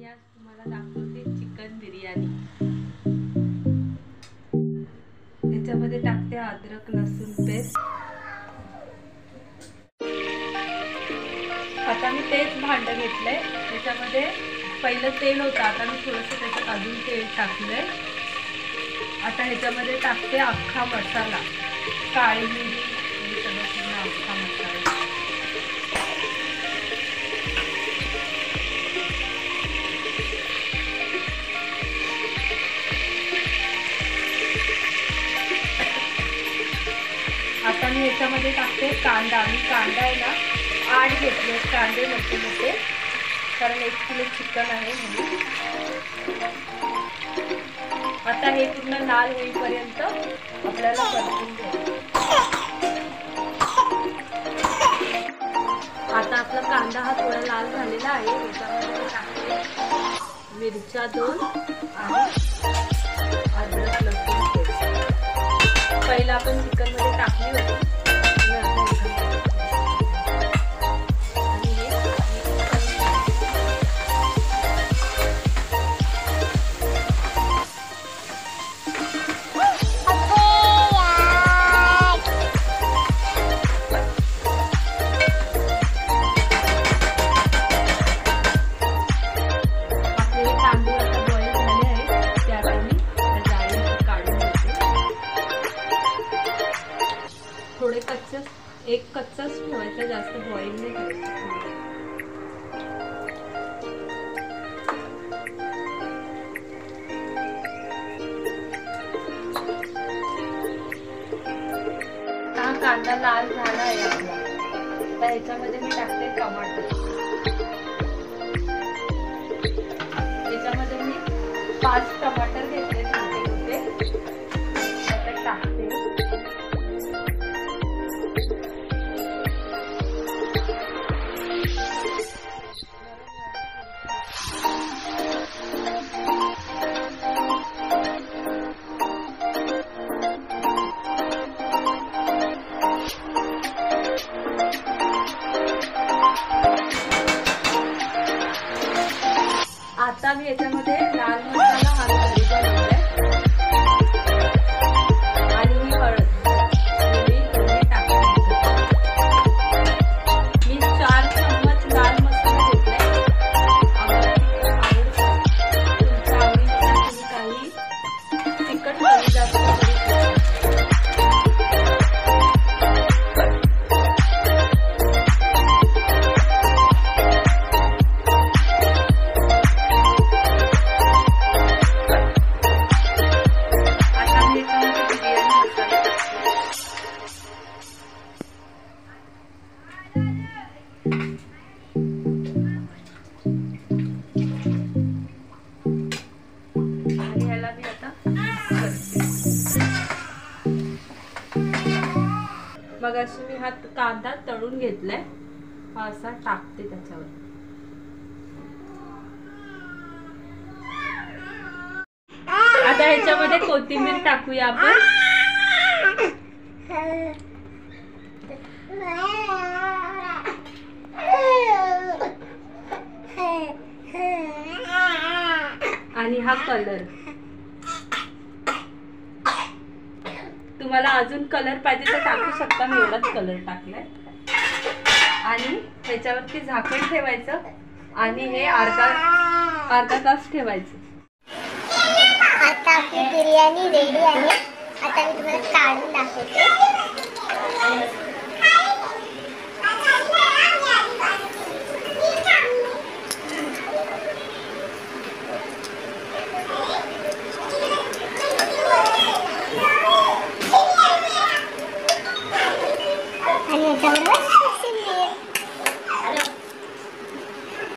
मी आज तुम्हाला दाखवते चिकन बिर्याणी। त्याच्यामध्ये टाकते अद्रक लसूण पेस्ट। आता मी तेच भांड घेतलंय, त्याच्यामध्ये पहिलं तेल होतं, आता मी थोडंसं त्याच्यात अजून तेल टाकलंय। आता ह्याच्यामध्ये टाकते अख्खा मसाला, काळी मिरी, हे सगळं पूर्ण अख्खा मसाला। आता मी याच्यामध्ये टाकते कांदा। मी कांदा आहे ना 8 घेतले कांदे मोठे मोठे, कारण 1 किलो चिकन आहे म्हणून। आता हे पूर्ण लाल होईपर्यंत आपल्याला परतून घ्यायचं। आता आपला कांदा हा थोडा लाल झालेला आहे, याच्यामध्ये टाकते मिरच्या 2 आणि अद्रक लसूण पेस्ट। पहिला आपण चिकन मध्ये टाकली होती, थोडे एक कच्चाच ठेवायचा, जास्त बॉईल नाही करायचं। हा कांदा लाल झाला आहे आपला, आता ह्याच्यामध्ये मी टाकते टमाटर। याच्यामध्ये मी 5 टमाटर घेतले छोटे छोटे, आता टाकते। आता मी याच्यामध्ये लाल मसाला हळद बनवलाय आणि ही हळद मी टाकते। मी 4 चम्मच लाल मसाला घेतलाय, आम्हाला आवडतं, तुमच्या आवडीनुसार तुम्ही काही तिखट कमी जास्त करू शकता। मग अशी मी हा कांदा तळून घेतलाय, हा असा टाकते त्याच्यावर। आता ह्याच्यामध्ये कोथिंबीर टाकूया आपण। आणि हा कलर, तुम्हाला अजून कलर पाहिजे तर टाकू शकता, मी एवढाच कलर टाकलाय। आणि ह्याच्यावरती झाकण ठेवायचं आणि हे अर्धा तास ठेवायचं। आता आपली बिर्याणी रेडी आहे, आता मी तुम्हाला काढून दाखवते।